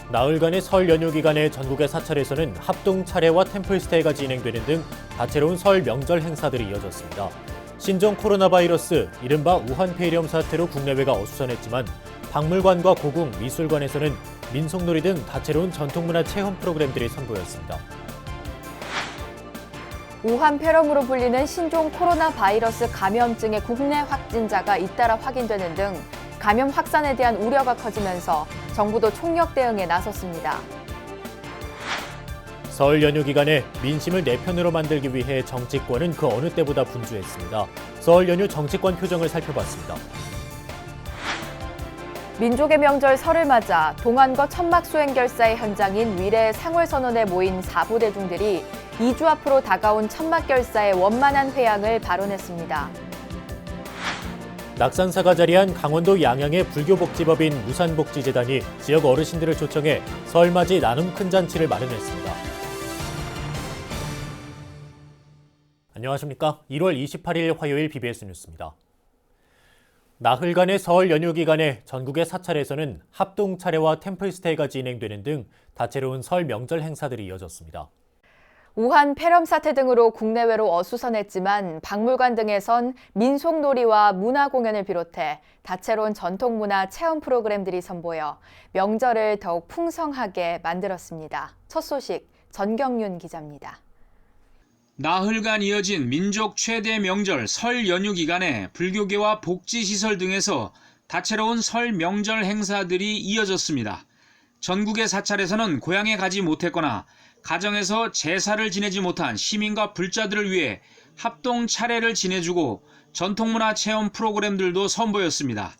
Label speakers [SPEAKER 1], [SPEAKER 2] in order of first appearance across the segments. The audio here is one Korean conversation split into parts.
[SPEAKER 1] 나흘간의 설 연휴 기간에 전국의 사찰에서는 합동 차례와 템플스테이가 진행되는 등 다채로운 설 명절 행사들이 이어졌습니다. 신종 코로나 바이러스, 이른바 우한 폐렴 사태로 국내외가 어수선했지만 박물관과 고궁, 미술관에서는 민속놀이 등 다채로운 전통문화 체험 프로그램들이 선보였습니다.
[SPEAKER 2] 우한 폐렴으로 불리는 신종 코로나 바이러스 감염증의 국내 확진자가 잇따라 확인되는 등 감염 확산에 대한 우려가 커지면서 정부도 총력 대응에 나섰습니다.
[SPEAKER 1] 설 연휴 기간에 민심을 내 편으로 만들기 위해 정치권은 그 어느 때보다 분주했습니다. 설 연휴 정치권 표정을 살펴봤습니다.
[SPEAKER 2] 민족의 명절 설을 맞아 동안거 천막수행결사의 현장인 위례 상월선원에 모인 사부대중들이 2주 앞으로 다가온 천막결사의 원만한 회양을 발언했습니다.
[SPEAKER 1] 낙산사가 자리한 강원도 양양의 불교복지법인 무산복지재단이 지역 어르신들을 초청해 설맞이 나눔 큰 잔치를 마련했습니다. 안녕하십니까? 1월 28일 화요일 BBS 뉴스입니다. 나흘간의 설 연휴 기간에 전국의 사찰에서는 합동 차례와 템플스테이가 진행되는 등 다채로운 설 명절 행사들이 이어졌습니다.
[SPEAKER 2] 우한 폐렴 사태 등으로 국내외로 어수선했지만 박물관 등에선 민속놀이와 문화공연을 비롯해 다채로운 전통문화 체험 프로그램들이 선보여 명절을 더욱 풍성하게 만들었습니다. 첫 소식 전경윤 기자입니다.
[SPEAKER 3] 나흘간 이어진 민족 최대 명절 설 연휴 기간에 불교계와 복지시설 등에서 다채로운 설 명절 행사들이 이어졌습니다. 전국의 사찰에서는 고향에 가지 못했거나 가정에서 제사를 지내지 못한 시민과 불자들을 위해 합동 차례를 지내주고 전통문화 체험 프로그램들도 선보였습니다.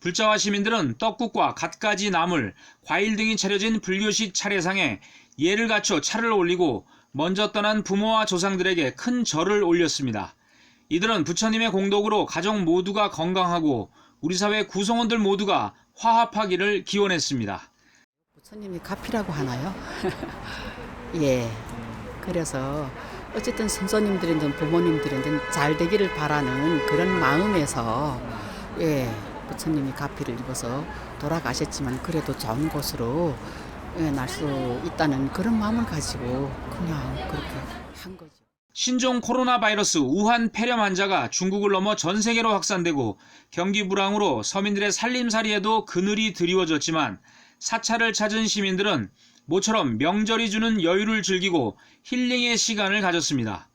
[SPEAKER 3] 불자와 시민들은 떡국과 갖가지 나물, 과일 등이 차려진 불교식 차례상에 예를 갖춰 차를 올리고 먼저 떠난 부모와 조상들에게 큰 절을 올렸습니다. 이들은 부처님의 공덕으로 가정 모두가 건강하고 우리 사회 구성원들 모두가 화합하기를 기원했습니다.
[SPEAKER 4] 부처님이 가피라고 하나요? 예. 그래서 어쨌든 선조님들이든 부모님들이든 잘 되기를 바라는 그런 마음에서 부처님이 가피를 입어서 돌아가셨지만 그래도 좋은 곳으로 날 수 있다는 그런 마음을 가지고 그냥 그렇게 한 거죠.
[SPEAKER 3] 신종 코로나 바이러스 우한 폐렴 환자가 중국을 넘어 전 세계로 확산되고 경기 불황으로 서민들의 살림살이에도 그늘이 드리워졌지만 사찰을 찾은 시민들은 모처럼 명절이 주는 여유를 즐기고 힐링의 시간을 가졌습니다.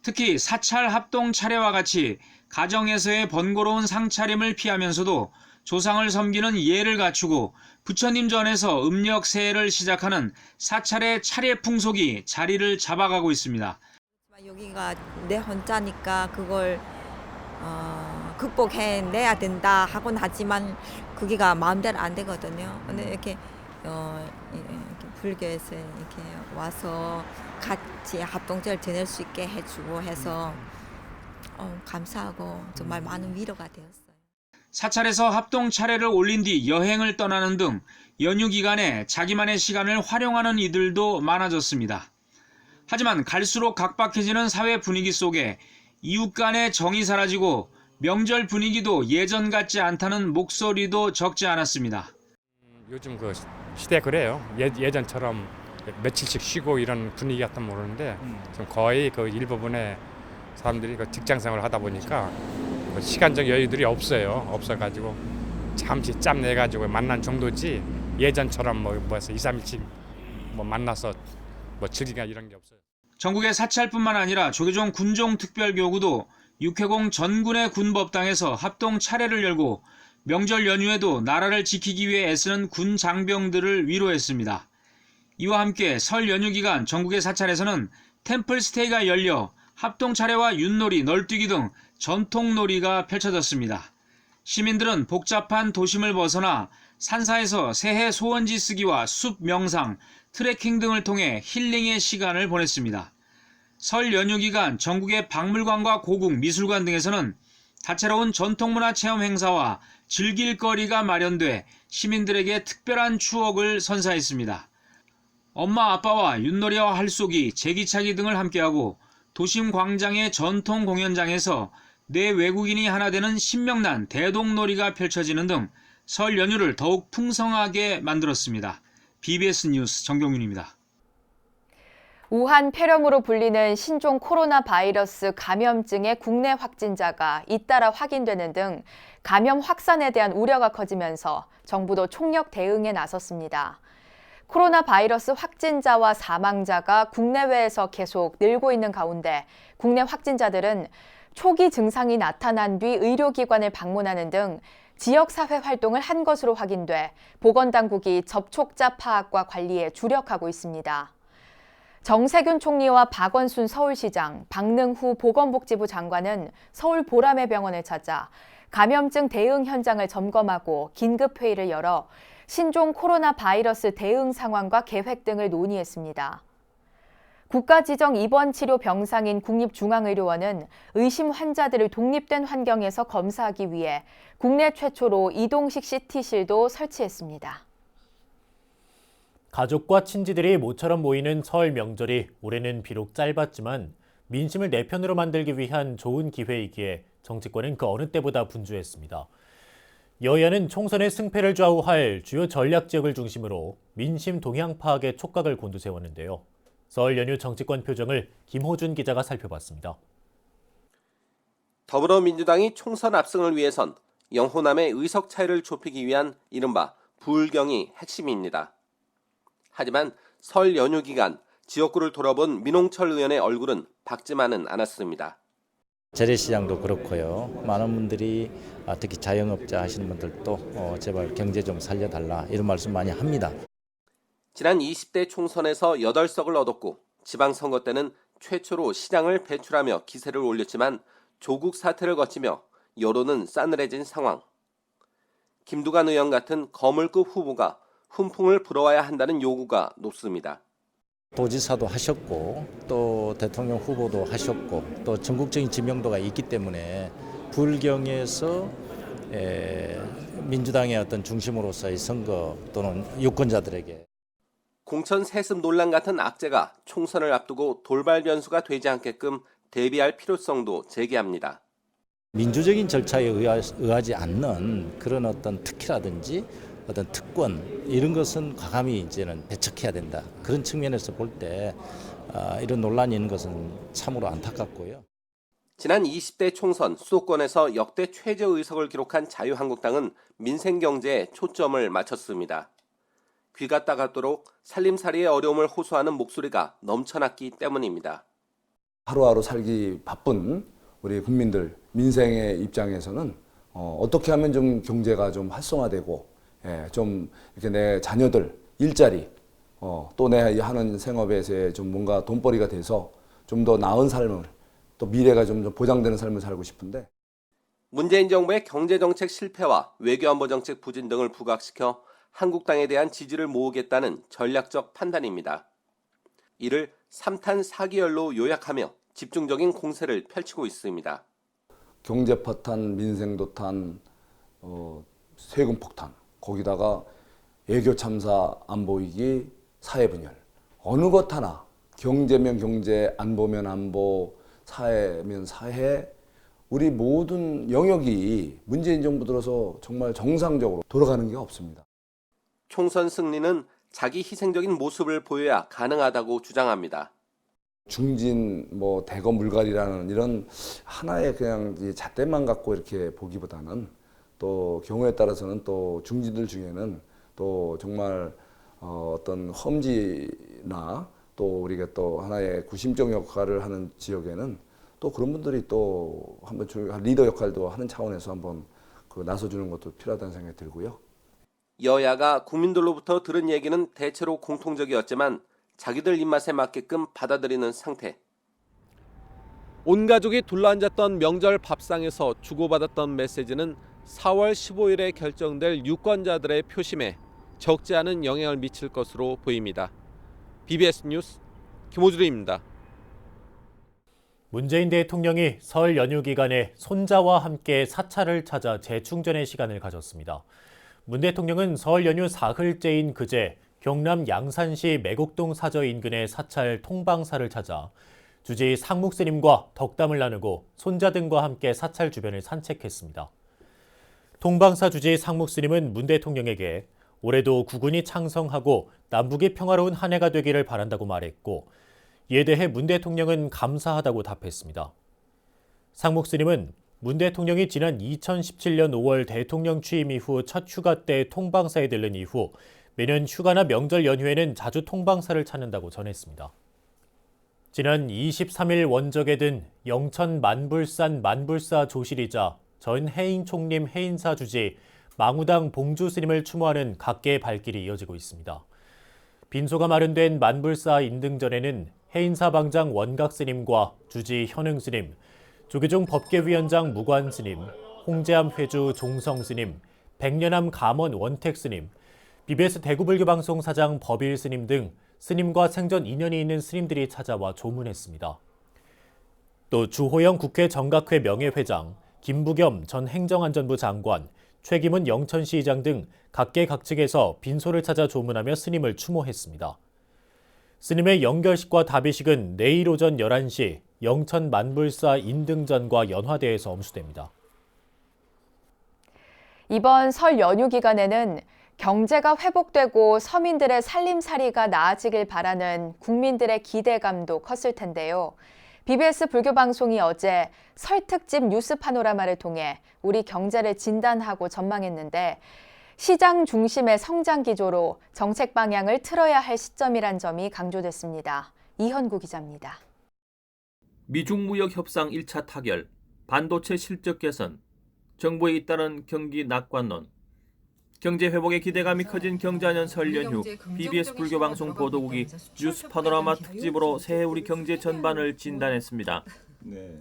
[SPEAKER 3] 특히 사찰 합동 차례와 같이 가정에서의 번거로운 상차림을 피하면서도 조상을 섬기는 예를 갖추고 부처님 전에서 음력 새해를 시작하는 사찰의 차례 풍속이 자리를 잡아가고 있습니다.
[SPEAKER 5] 여기가 내 혼자니까 그걸 극복해내야 된다 하곤 하지만 그게가 마음대로 안 되거든요. 근데 이렇게 불교에서 이렇게 와서 같이 합동절 지낼 수 있게 해주고 해서 감사하고 정말 많은 위로가 되었어요.
[SPEAKER 3] 사찰에서 합동 차례를 올린 뒤 여행을 떠나는 등 연휴 기간에 자기만의 시간을 활용하는 이들도 많아졌습니다. 하지만 갈수록 각박해지는 사회 분위기 속에 이웃 간의 정이 사라지고 명절 분위기도 예전 같지 않다는 목소리도 적지 않았습니다.
[SPEAKER 6] 요즘 그 시대 그래요. 예전처럼 며칠씩 쉬고 이런 분위기 같으면 모르는데 좀 거의 그 일부분의 사람들이 그 직장 생활을 하다 보니까 그 시간적 여유들이 없어가지고 잠시 짬 내가지고 만난 정도지 예전처럼 뭐해서 2, 3일씩 만나서 즐기가 이런 게 없어요.
[SPEAKER 3] 전국의 사찰뿐만 아니라 조계종 군종특별교구도 육해공 전군의 군법당에서 합동 차례를 열고 명절 연휴에도 나라를 지키기 위해 애쓰는 군 장병들을 위로했습니다. 이와 함께 설 연휴 기간 전국의 사찰에서는 템플스테이가 열려 합동 차례와 윷놀이, 널뛰기 등 전통놀이가 펼쳐졌습니다. 시민들은 복잡한 도심을 벗어나 산사에서 새해 소원지 쓰기와 숲 명상, 트레킹 등을 통해 힐링의 시간을 보냈습니다. 설 연휴 기간 전국의 박물관과 고궁, 미술관 등에서는 다채로운 전통문화 체험 행사와 즐길 거리가 마련돼 시민들에게 특별한 추억을 선사했습니다. 엄마 아빠와 윷놀이와 할쏘기, 제기차기 등을 함께하고 도심 광장의 전통 공연장에서 내 외국인이 하나 되는 신명난 대동놀이가 펼쳐지는 등 설 연휴를 더욱 풍성하게 만들었습니다. BBS 뉴스 정경윤입니다.
[SPEAKER 2] 우한 폐렴으로 불리는 신종 코로나 바이러스 감염증의 국내 확진자가 잇따라 확인되는 등 감염 확산에 대한 우려가 커지면서 정부도 총력 대응에 나섰습니다. 코로나 바이러스 확진자와 사망자가 국내외에서 계속 늘고 있는 가운데 국내 확진자들은 초기 증상이 나타난 뒤 의료기관을 방문하는 등 지역사회 활동을 한 것으로 확인돼 보건당국이 접촉자 파악과 관리에 주력하고 있습니다. 정세균 총리와 박원순 서울시장, 박능후 보건복지부 장관은 서울 보라매 병원을 찾아 감염증 대응 현장을 점검하고 긴급회의를 열어 신종 코로나 바이러스 대응 상황과 계획 등을 논의했습니다. 국가지정 입원치료 병상인 국립중앙의료원은 의심 환자들을 독립된 환경에서 검사하기 위해 국내 최초로 이동식 CT실도 설치했습니다.
[SPEAKER 1] 가족과 친지들이 모처럼 모이는 설 명절이 올해는 비록 짧았지만 민심을 내 편으로 만들기 위한 좋은 기회이기에 정치권은 그 어느 때보다 분주했습니다. 여야는 총선의 승패를 좌우할 주요 전략 지역을 중심으로 민심 동향 파악에 촉각을 곤두세웠는데요. 설 연휴 정치권 표정을 김호준 기자가 살펴봤습니다.
[SPEAKER 7] 더불어민주당이 총선 압승을 위해선 영호남의 의석 차이를 좁히기 위한 이른바 부울경이 핵심입니다. 하지만 설 연휴 기간 지역구를 돌아본 민홍철 의원의 얼굴은 밝지만은 않았습니다.
[SPEAKER 8] 재래시장도 그렇고요. 많은 분들이 특히 자영업자 하시는 분들도 제발 경제 좀 살려달라 이런 말씀 많이 합니다.
[SPEAKER 7] 지난 20대 총선에서 8석을 얻었고 지방선거 때는 최초로 시장을 배출하며 기세를 올렸지만 조국 사태를 거치며 여론은 싸늘해진 상황. 김두관 의원 같은 거물급 후보가 훈풍을 불어와야 한다는 요구가 높습니다.
[SPEAKER 8] 도지사도 하셨고 또 대통령 후보도 하셨고 또 전국적인 지명도가 있기 때문에 불경에서 민주당의 어떤 중심으로서의 선거 또는 유권자들에게
[SPEAKER 7] 공천 세습 논란 같은 악재가 총선을 앞두고 돌발 변수가 되지 않게끔 대비할 필요성도 제기합니다.
[SPEAKER 8] 민주적인 절차에 의하지 않는 그런 어떤 특혜라든지 어떤 특권 이런 것은 과감히 이제는 배척해야 된다. 그런 측면에서 볼 때 이런 논란이 있는 것은 참으로 안타깝고요.
[SPEAKER 7] 지난 20대 총선 수도권에서 역대 최저 의석을 기록한 자유한국당은 민생경제에 초점을 맞췄습니다. 귀가 따갑도록 살림살이의 어려움을 호소하는 목소리가 넘쳐났기 때문입니다.
[SPEAKER 9] 하루하루 살기 바쁜 우리 국민들 민생의 입장에서는 어떻게 하면 좀 경제가 좀 활성화되고 좀 이렇게 내 자녀들 일자리 또 내 하는 생업에서 좀 뭔가 돈벌이가 돼서 좀 더 나은 삶을 또 미래가 좀 보장되는 삶을 살고 싶은데
[SPEAKER 7] 문재인 정부의 경제정책 실패와 외교안보정책 부진 등을 부각시켜 한국당에 대한 지지를 모으겠다는 전략적 판단입니다. 이를 3탄 4기열로 요약하며 집중적인 공세를 펼치고 있습니다.
[SPEAKER 9] 경제 파탄, 민생 도탄, 세금 폭탄 거기다가 외교 참사 안 보이기, 사회 분열 어느 것 하나 경제면 경제, 안보면 안보, 사회면 사회 우리 모든 영역이 문재인 정부 들어서 정말 정상적으로 돌아가는 게 없습니다.
[SPEAKER 7] 총선 승리는 자기 희생적인 모습을 보여야 가능하다고 주장합니다.
[SPEAKER 9] 중진 대거 물갈이라는 이런 하나의 그냥 잣대만 갖고 이렇게 보기보다는 또 경우에 따라서는 또 중진들 중에는 또 정말 어떤 험지나 또 우리가 또 하나의 구심적 역할을 하는 지역에는 또 그런 분들이 또 한번 리더 역할도 하는 차원에서 한번 나서주는 것도 필요하다는 생각이 들고요.
[SPEAKER 7] 여야가 국민들로부터 들은 얘기는 대체로 공통적이었지만 자기들 입맛에 맞게끔 받아들이는 상태. 온 가족이 둘러앉았던 명절 밥상에서 주고받았던 메시지는 4월 15일에 결정될 유권자들의 표심에 적지 않은 영향을 미칠 것으로 보입니다. BBS 뉴스 김호준입니다.
[SPEAKER 1] 문재인 대통령이 설 연휴 기간에 손자와 함께 사찰을 찾아 재충전의 시간을 가졌습니다. 문 대통령은 설 연휴 사흘째인 그제 경남 양산시 매곡동 사저 인근의 사찰 통방사를 찾아 주지 상묵스님과 덕담을 나누고 손자 등과 함께 사찰 주변을 산책했습니다. 통방사 주지 상묵스님은 문 대통령에게 올해도 국군이 창성하고 남북이 평화로운 한 해가 되기를 바란다고 말했고 이에 대해 문 대통령은 감사하다고 답했습니다. 상목 스님은 문 대통령이 지난 2017년 5월 대통령 취임 이후 첫 휴가 때 통방사에 들른 이후 매년 휴가나 명절 연휴에는 자주 통방사를 찾는다고 전했습니다. 지난 23일 원적에 든 영천 만불산 만불사 조실이자 전 해인 총림 해인사 주지 망우당 봉주 스님을 추모하는 각계의 발길이 이어지고 있습니다. 빈소가 마련된 만불사 인등전에는 해인사 방장 원각 스님과 주지 현흥 스님, 조계종 법계위원장 무관 스님, 홍제암 회주 종성 스님, 백년암 감원 원택 스님, BBS 대구불교방송 사장 법일 스님 등 스님과 생전 인연이 있는 스님들이 찾아와 조문했습니다. 또 주호영 국회 정각회 명예회장, 김부겸 전 행정안전부 장관, 최기문 영천시의장 등 각계각측에서 빈소를 찾아 조문하며 스님을 추모했습니다. 스님의 영결식과 답의식은 내일 오전 11시 영천 만불사 인등전과 연화대에서 엄수됩니다.
[SPEAKER 2] 이번 설 연휴 기간에는 경제가 회복되고 서민들의 살림살이가 나아지길 바라는 국민들의 기대감도 컸을 텐데요. BBS 불교방송이 어제 설 특집 뉴스 파노라마를 통해 우리 경제를 진단하고 전망했는데 시장 중심의 성장 기조로 정책 방향을 틀어야 할 시점이란 점이 강조됐습니다. 이현구 기자입니다.
[SPEAKER 10] 미중 무역 협상 1차 타결, 반도체 실적 개선, 정부에 잇따른 경기 낙관론, 경제 회복의 기대감이 커진 경자년 설 연휴 BBS 불교방송 보도국이 뉴스 파노라마 특집으로 새해 우리 경제 전반을 진단했습니다.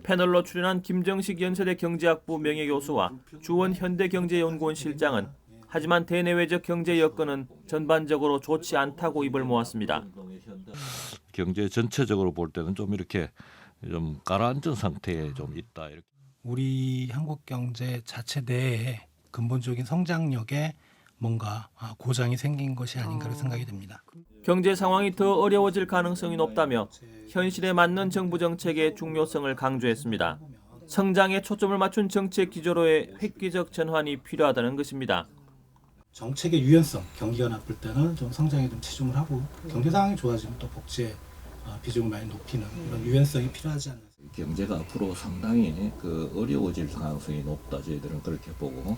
[SPEAKER 10] 패널로 출연한 김정식 연세대 경제학부 명예교수와 주원 현대경제연구원 실장은 하지만 대내외적 경제 여건은 전반적으로 좋지 않다고 입을 모았습니다.
[SPEAKER 11] 경제 전체적으로 볼 때는 좀 이렇게 좀 가라앉은 상태에 좀 있다. 이렇게.
[SPEAKER 12] 우리 한국 경제 자체 내에 근본적인 성장력에 뭔가 고장이 생긴 것이 아닌가 생각이 됩니다.
[SPEAKER 10] 경제 상황이 더 어려워질 가능성이 높다며 현실에 맞는 정부 정책의 중요성을 강조했습니다. 성장에 초점을 맞춘 정책 기조로의 획기적 전환이 필요하다는 것입니다.
[SPEAKER 12] 정책의 유연성, 경기가 나쁠 때는 좀 성장에 좀 치중을 하고 경제 상황이 좋아지면 또 복지의 비중을 많이 높이는 이런 유연성이 필요하지 않나.
[SPEAKER 11] 경제가 앞으로 상당히 어려워질 가능성이 높다. 저희들은 그렇게 보고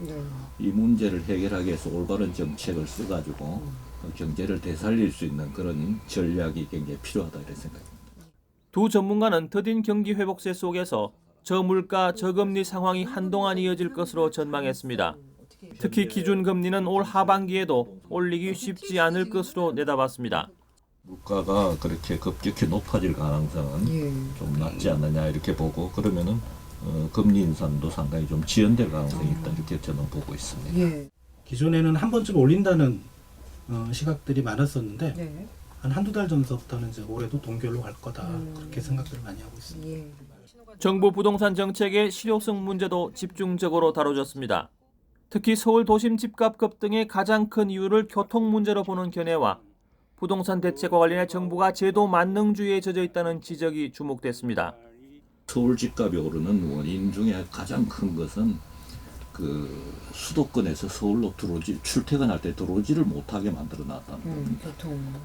[SPEAKER 11] 이 문제를 해결하기 위해서 올바른 정책을 써가지고 경제를 되살릴 수 있는 그런 전략이 굉장히 필요하다 이런 생각입니다.
[SPEAKER 10] 두 전문가는 더딘 경기 회복세 속에서 저물가, 저금리 상황이 한동안 이어질 것으로 전망했습니다. 특히 기준금리는 올 하반기에도 올리기 쉽지 않을 것으로 내다봤습니다.
[SPEAKER 11] 물가가 그렇게 급격히 높아질 가능성은 좀 낮지 않느냐 이렇게 보고 그러면은 금리 인상도 상당히 좀 지연될 가능성이 있다 이렇게 저는 보고 있습니다.
[SPEAKER 12] 기존에는 한 번쯤 올린다는 시각들이 많았었는데 한두 달 전서부터는 이제 올해도 동결로 갈 거다 그렇게 생각들을 많이 하고 있습니다.
[SPEAKER 10] 정부 부동산 정책의 실효성 문제도 집중적으로 다뤄졌습니다. 특히 서울 도심 집값 급등의 가장 큰 이유를 교통 문제로 보는 견해와 부동산 대책과 관련해 정부가 제도 만능주의에 젖어 있다는 지적이 주목됐습니다.
[SPEAKER 11] 서울 집값이 오르는 원인 중에 가장 큰 것은 수도권에서 서울로 출퇴근할 때 들어오지를 못하게 만들어놨다는 겁니다.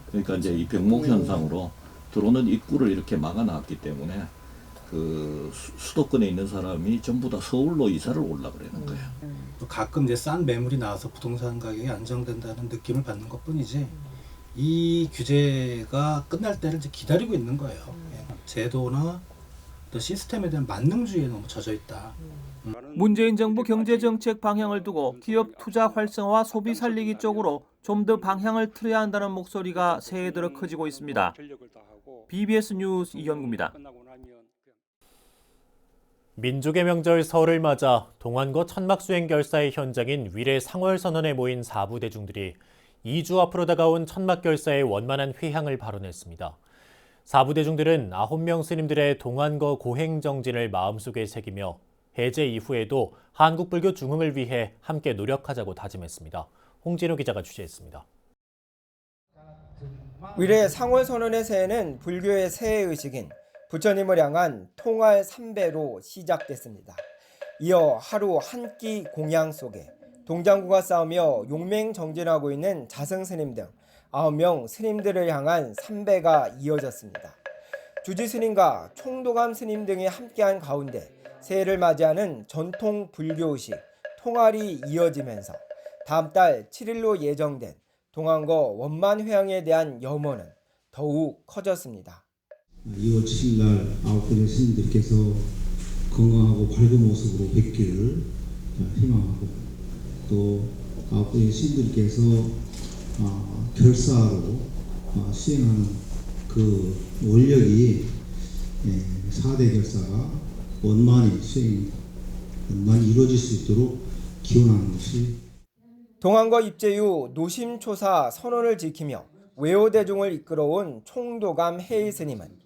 [SPEAKER 11] 그러니까 이제 이 병목 현상으로 들어오는 입구를 이렇게 막아놨기 때문에 수도권에 있는 사람이 전부 다 서울로 이사를 오려고 그러는 거예요.
[SPEAKER 12] 가끔 이제 싼 매물이 나와서 부동산 가격이 안정된다는 느낌을 받는 것뿐이지 이 규제가 끝날 때를 이제 기다리고 있는 거예요. 제도나 또 시스템에 대한 만능주의에 너무 젖어 있다.
[SPEAKER 10] 문재인 정부 경제정책 방향을 두고 기업 투자 활성화와 소비 살리기 쪽으로 좀 더 방향을 틀어야 한다는 목소리가 새해 들어 커지고 있습니다. BBS 뉴스 이현구입니다.
[SPEAKER 1] 민족의 명절 설을 맞아 동안거 천막수행 결사의 현장인 위례 상월선언에 모인 사부 대중들이 2주 앞으로 다가온 천막결사의 원만한 회향을 발언했습니다. 사부 대중들은 9명 스님들의 동안거 고행정진을 마음속에 새기며 해제 이후에도 한국불교 중흥을 위해 함께 노력하자고 다짐했습니다. 홍진호 기자가 취재했습니다.
[SPEAKER 13] 위례 상월선언의 새해는 불교의 새해의식인 부처님을 향한 통할 삼배로 시작됐습니다. 이어 하루 한 끼 공양 속에 동장구가 싸우며 용맹정진하고 있는 자승스님 등 9명 스님들을 향한 삼배가 이어졌습니다. 주지 스님과 총도감 스님 등이 함께한 가운데 새해를 맞이하는 전통 불교의식 통할이 이어지면서 다음 달 7일로 예정된 동안거 원만회향에 대한 염원은 더욱 커졌습니다.
[SPEAKER 14] 2월 7일 날 9분의 스님들께서 건강하고 밝은 모습으로 뵙기를 희망하고 또 9분의 스님들께서 결사로 수행하는 그 원력이 4대 결사가 원만히 이루어질 수 있도록 기원하는 것이
[SPEAKER 13] 동안거 입제 후 노심초사 선언을 지키며 외호대중을 이끌어온 총도감 해일 스님은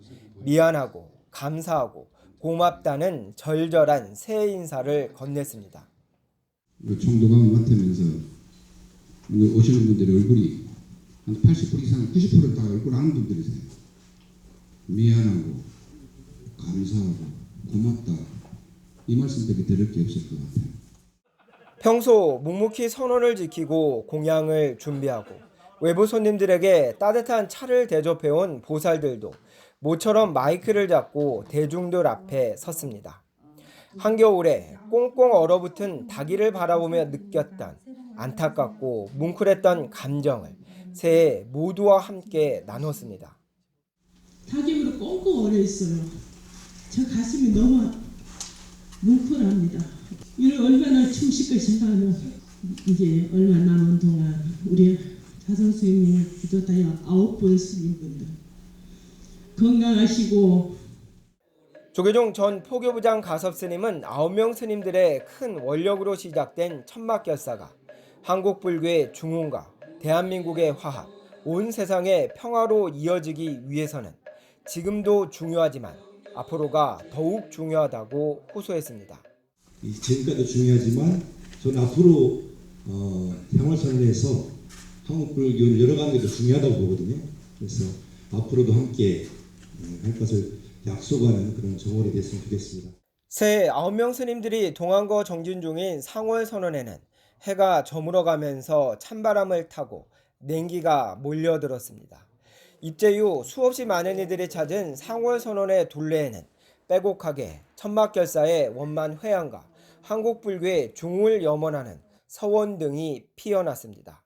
[SPEAKER 13] 미안하고 감사하고 고맙다는 절절한 새해 인사를 건넸습니다.
[SPEAKER 14] 총도감을 맡으면서 오시는 분들의 얼굴이 한 80% 이상, 90%는 다 얼굴 아는 분들이세요. 미안하고 감사하고 고맙다 이 말씀밖에 들을 게 없을 것 같아요.
[SPEAKER 13] 평소 묵묵히 선언을 지키고 공양을 준비하고 외부 손님들에게 따뜻한 차를 대접해온 보살들도 모처럼 마이크를 잡고 대중들 앞에 섰습니다. 한겨울에 꽁꽁 얼어붙은 닭이를 바라보며 느꼈던 안타깝고 뭉클했던 감정을 새해 모두와 함께 나눴습니다.
[SPEAKER 15] 닭임으로 꽁꽁 얼어 있어요. 저 가슴이 너무 뭉클합니다. 이를 얼마나 충실히 생각하면 이제 얼마 남은 동안 우리 자성 스님님 비롯하여 9분 스님분들 건강하시고.
[SPEAKER 13] 조계종 전 포교부장 가섭 스님은 9명 스님들의 큰 원력으로 시작된 천막결사가 한국 불교의 중흥과 대한민국의 화합, 온 세상의 평화로 이어지기 위해서는 지금도 중요하지만 앞으로가 더욱 중요하다고 호소했습니다.
[SPEAKER 14] 지금까지도 중요하지만 저는 앞으로 생활선언에서 한국 불교는 여러 가지도 중요하다고 보거든요. 그래서 앞으로도 함께 할 것을 약속하는 그런 정월이 됐으면 좋겠습니다.
[SPEAKER 13] 새해 9명 스님들이 동안거 정진 중인 상월선언에는 해가 저물어가면서 찬바람을 타고 냉기가 몰려들었습니다. 입제 후 수없이 많은 이들이 찾은 상월선언의 둘레에는 빼곡하게 천막결사의 원만회향과 한국불교의 중흥을 염원하는 서원 등이 피어났습니다.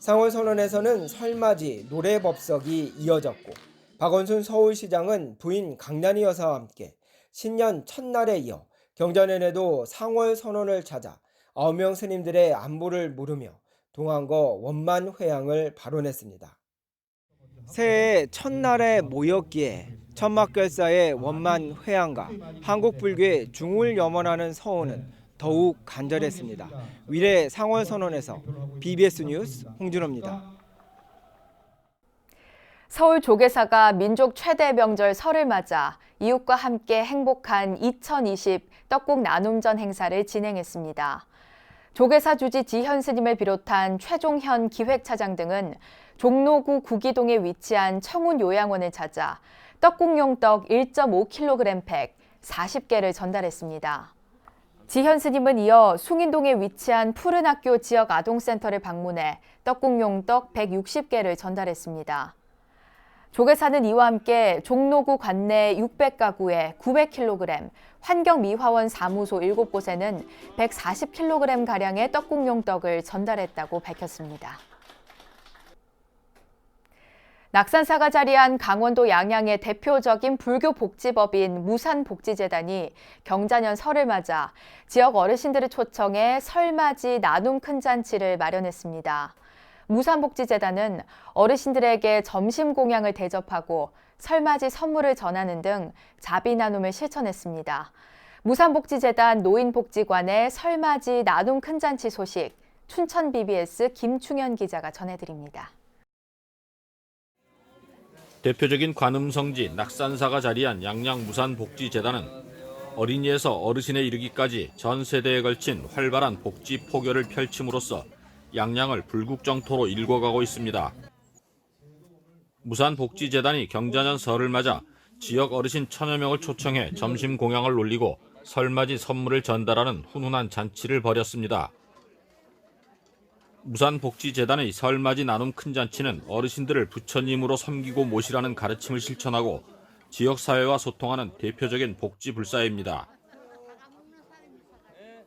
[SPEAKER 13] 상월선언에서는 설맞이 노래법석이 이어졌고 박원순 서울시장은 부인 강난희 여사와 함께 신년 첫날에 이어 경자년에도 상월선언을 찾아 9명 스님들의 안부를 물으며 동안거 원만회향을 발언했습니다. 새해 첫날에 모였기에 천막결사의 원만회향과 한국불교의 중흥을 염원하는 서원은 더욱 간절했습니다. 위례 상월선언에서 BBS 뉴스 홍준호입니다.
[SPEAKER 2] 서울 조계사가 민족 최대 명절 설을 맞아 이웃과 함께 행복한 2020 떡국 나눔전 행사를 진행했습니다. 조계사 주지 지현 스님을 비롯한 최종현 기획차장 등은 종로구 구기동에 위치한 청운 요양원을 찾아 떡국용 떡 1.5kg 팩 40개를 전달했습니다. 지현 스님은 이어 숭인동에 위치한 푸른학교 지역 아동센터를 방문해 떡국용 떡 160개를 전달했습니다. 조계사는 이와 함께 종로구 관내 600가구에 900kg, 환경미화원 사무소 7곳에는 140kg가량의 떡국용 떡을 전달했다고 밝혔습니다. 낙산사가 자리한 강원도 양양의 대표적인 불교 복지법인 무산복지재단이 경자년 설을 맞아 지역 어르신들을 초청해 설맞이 나눔 큰 잔치를 마련했습니다. 무산복지재단은 어르신들에게 점심 공양을 대접하고 설맞이 선물을 전하는 등 자비 나눔을 실천했습니다. 무산복지재단 노인복지관의 설맞이 나눔 큰 잔치 소식 춘천 BBS 김충현 기자가 전해드립니다.
[SPEAKER 16] 대표적인 관음성지 낙산사가 자리한 양양 무산복지재단은 어린이에서 어르신에 이르기까지 전 세대에 걸친 활발한 복지 포교를 펼침으로써 양양을 불국정토로 일궈가고 있습니다. 무산복지재단이 경자년 설을 맞아 지역 어르신 1000여 명을 초청해 점심 공양을 올리고 설맞이 선물을 전달하는 훈훈한 잔치를 벌였습니다. 무산복지재단의 설맞이 나눔 큰잔치는 어르신들을 부처님으로 섬기고 모시라는 가르침을 실천하고 지역사회와 소통하는 대표적인 복지불사입니다.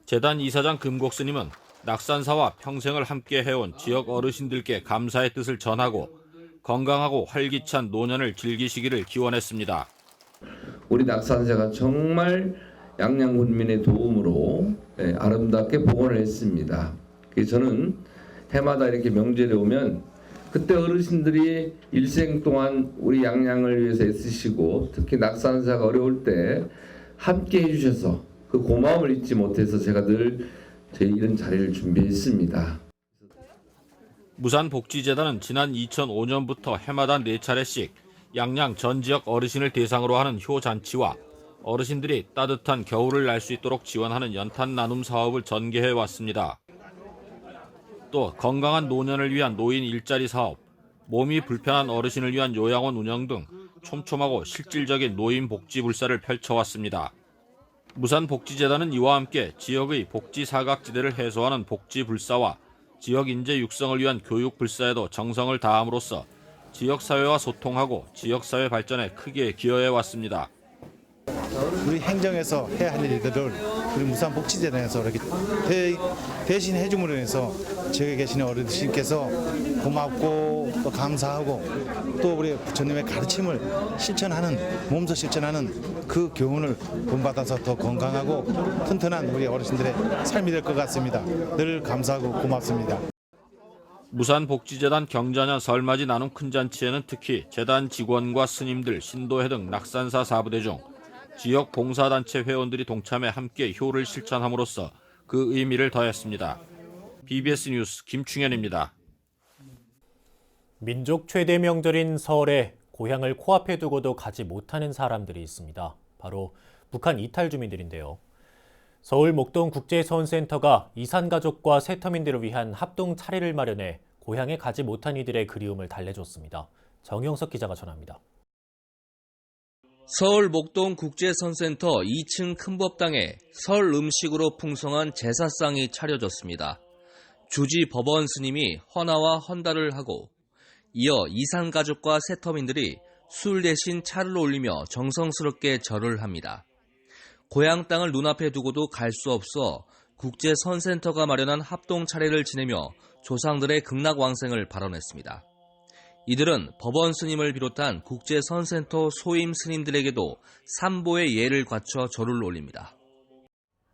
[SPEAKER 16] 재단 이사장 금곡스님은 낙산사와 평생을 함께 해온 지역 어르신들께 감사의 뜻을 전하고 건강하고 활기찬 노년을 즐기시기를 기원했습니다.
[SPEAKER 17] 우리 낙산사가 정말 양양군민의 도움으로 아름답게 복원을 했습니다. 그래서 저는 해마다 이렇게 명절에 오면 그때 어르신들이 일생 동안 우리 양양을 위해서 애쓰시고 특히 낙산사가 어려울 때 함께 해주셔서 그 고마움을 잊지 못해서 제가 늘 이런 자리를 준비했습니다.
[SPEAKER 16] 무산복지재단은 지난 2005년부터 해마다 4차례씩 양양 전 지역 어르신을 대상으로 하는 효잔치와 어르신들이 따뜻한 겨울을 날 수 있도록 지원하는 연탄 나눔 사업을 전개해 왔습니다. 또 건강한 노년을 위한 노인 일자리 사업, 몸이 불편한 어르신을 위한 요양원 운영 등 촘촘하고 실질적인 노인 복지 불사를 펼쳐왔습니다. 무산복지재단은 이와 함께 지역의 복지 사각지대를 해소하는 복지 불사와 지역 인재 육성을 위한 교육 불사에도 정성을 다함으로써 지역사회와 소통하고 지역사회 발전에 크게 기여해 왔습니다.
[SPEAKER 18] 우리 행정에서 해야 할 일들을 우리 무산복지재단에서 이렇게 대신 해줌으로 해서 지역에 계시는 어르신께서 고맙고 또 감사하고 또 우리 부처님의 가르침을 실천하는 몸소 실천하는 그 교훈을 본받아서 더 건강하고 튼튼한 우리 어르신들의 삶이 될 것 같습니다. 늘 감사하고 고맙습니다.
[SPEAKER 16] 무산복지재단 경자년 설맞이 나눔 큰잔치에는 특히 재단 직원과 스님들, 신도회 등 낙산사 사부대 중 지역 봉사단체 회원들이 동참해 함께 효를 실천함으로써 그 의미를 더했습니다. BBS 뉴스 김충현입니다.
[SPEAKER 1] 민족 최대 명절인 설에 고향을 코앞에 두고도 가지 못하는 사람들이 있습니다. 바로 북한 이탈 주민들인데요. 서울 목동 국제서원센터가 이산가족과 세터민들을 위한 합동 차례를 마련해 고향에 가지 못한 이들의 그리움을 달래줬습니다. 정영석 기자가 전합니다.
[SPEAKER 19] 서울 목동 국제선센터 2층 큰법당에 설 음식으로 풍성한 제사상이 차려졌습니다. 주지 법원 스님이 헌화와 헌달을 하고 이어 이산가족과 세터민들이 술 대신 차를 올리며 정성스럽게 절을 합니다. 고향 땅을 눈앞에 두고도 갈 수 없어 국제선센터가 마련한 합동 차례를 지내며 조상들의 극락왕생을 발언했습니다. 이들은 법원 스님을 비롯한 국제선센터 소임 스님들에게도 삼보의 예를 갖춰 절을 올립니다.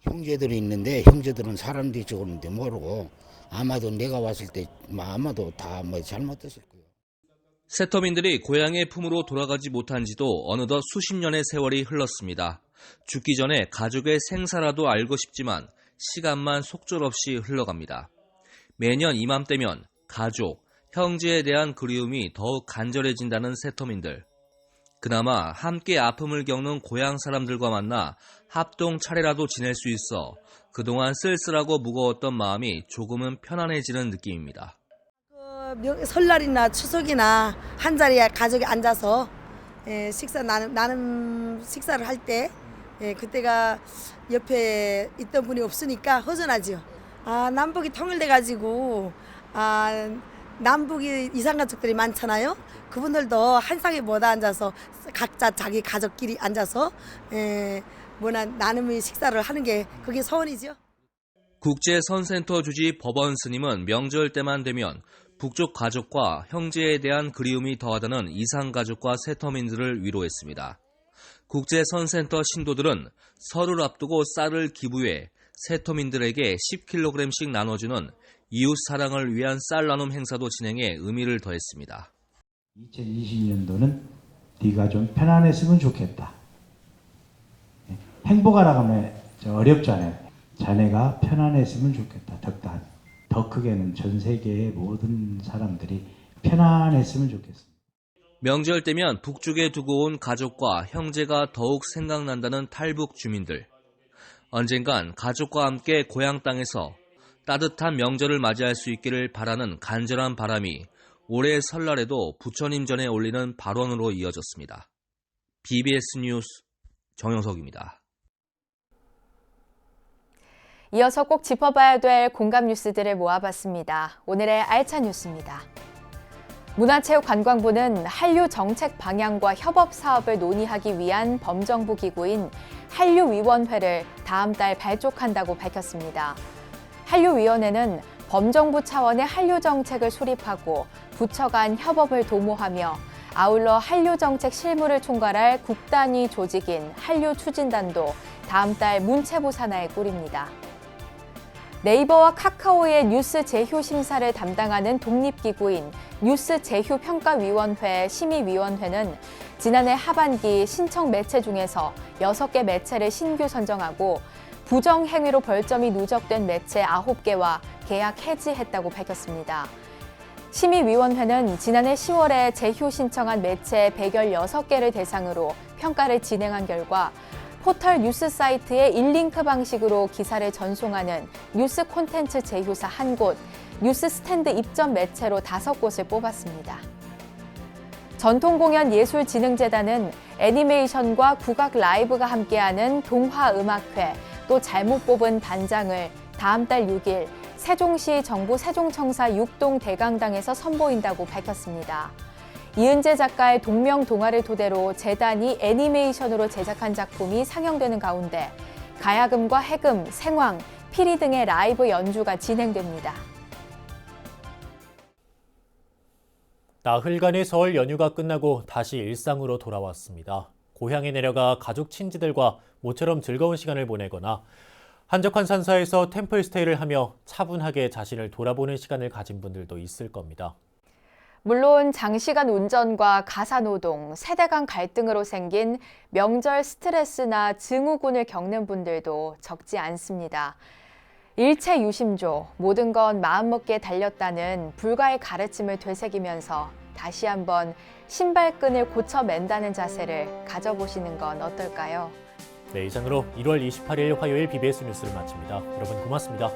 [SPEAKER 20] 형제들이 있는데 형제들은 사람들이 죽었는데 모르고 아마도 내가 왔을 때 아마도 다 잘못됐을 거예요.
[SPEAKER 19] 세터민들이 고향의 품으로 돌아가지 못한 지도 어느덧 수십 년의 세월이 흘렀습니다. 죽기 전에 가족의 생사라도 알고 싶지만 시간만 속절없이 흘러갑니다. 매년 이맘때면 가족, 형제에 대한 그리움이 더욱 간절해진다는 세터민들. 그나마 함께 아픔을 겪는 고향 사람들과 만나 합동 차례라도 지낼 수 있어 그동안 쓸쓸하고 무거웠던 마음이 조금은 편안해지는 느낌입니다.
[SPEAKER 21] 설날이나 추석이나 한자리에 가족이 앉아서 식사 나는 식사를 할 때 그때가 옆에 있던 분이 없으니까 허전하지요. 남북이 통일돼가지고 남북이 이산가족들이 많잖아요. 그분들도 한 상에 못 앉아서 각자 자기 가족끼리 앉아서 나눔의 식사를 하는 게 그게 소원이죠.
[SPEAKER 19] 국제선센터 주지 법원 스님은 명절 때만 되면 북쪽 가족과 형제에 대한 그리움이 더하다는 이산가족과 세터민들을 위로했습니다. 국제선센터 신도들은 설을 앞두고 쌀을 기부해 세터민들에게 10kg씩 나눠주는 이웃 사랑을 위한 쌀 나눔 행사도 진행해 의미를 더했습니다.
[SPEAKER 22] 2020년도는 네가 좀 편안했으면 좋겠다. 행복하라고 하면 어렵잖아요. 자네가 편안했으면 좋겠다. 더 크게는 전 세계의 모든 사람들이 편안했으면 좋겠습니다.
[SPEAKER 19] 명절 때면 북쪽에 두고 온 가족과 형제가 더욱 생각난다는 탈북 주민들. 언젠간 가족과 함께 고향 땅에서 따뜻한 명절을 맞이할 수 있기를 바라는 간절한 바람이 올해 설날에도 부처님 전에 올리는 발언으로 이어졌습니다. BBS 뉴스 정영석입니다.
[SPEAKER 2] 이어서 꼭 짚어봐야 될 공감 뉴스들을 모아봤습니다. 오늘의 알찬 뉴스입니다. 문화체육관광부는 한류 정책 방향과 협업 사업을 논의하기 위한 범정부 기구인 한류위원회를 다음 달 발족한다고 밝혔습니다. 한류위원회는 범정부 차원의 한류 정책을 수립하고 부처 간 협업을 도모하며 아울러 한류 정책 실무를 총괄할 국단위 조직인 한류추진단도 다음 달 문체부 산하에 꾸립니다. 네이버와 카카오의 뉴스 제휴 심사를 담당하는 독립기구인 뉴스 제휴 평가위원회 심의위원회는 지난해 하반기 신청 매체 중에서 6개 매체를 신규 선정하고 부정 행위로 벌점이 누적된 매체 9개와 계약 해지했다고 밝혔습니다. 심의위원회는 지난해 10월에 제휴 신청한 매체 116개를 대상으로 평가를 진행한 결과 포털 뉴스 사이트의 일링크 방식으로 기사를 전송하는 뉴스 콘텐츠 제휴사 1곳, 뉴스 스탠드 입점 매체로 5곳을 뽑았습니다. 전통공연예술진흥재단은 애니메이션과 국악 라이브가 함께하는 동화음악회, 또 잘못 뽑은 단장을 다음 달 6일 세종시 정부 세종청사 6동 대강당에서 선보인다고 밝혔습니다. 이은재 작가의 동명 동화를 토대로 재단이 애니메이션으로 제작한 작품이 상영되는 가운데 가야금과 해금, 생황, 피리 등의 라이브 연주가 진행됩니다.
[SPEAKER 1] 나흘간의 설 연휴가 끝나고 다시 일상으로 돌아왔습니다. 고향에 내려가 가족 친지들과 모처럼 즐거운 시간을 보내거나 한적한 산사에서 템플스테이를 하며 차분하게 자신을 돌아보는 시간을 가진 분들도 있을 겁니다.
[SPEAKER 2] 물론 장시간 운전과 가사노동, 세대 간 갈등으로 생긴 명절 스트레스나 증후군을 겪는 분들도 적지 않습니다. 일체 유심조, 모든 건 마음먹기에 달렸다는 불가의 가르침을 되새기면서 다시 한번 신발끈을 고쳐 맨다는 자세를 가져보시는 건 어떨까요?
[SPEAKER 1] 네, 이상으로 1월 28일 화요일 BBS 뉴스를 마칩니다. 여러분 고맙습니다.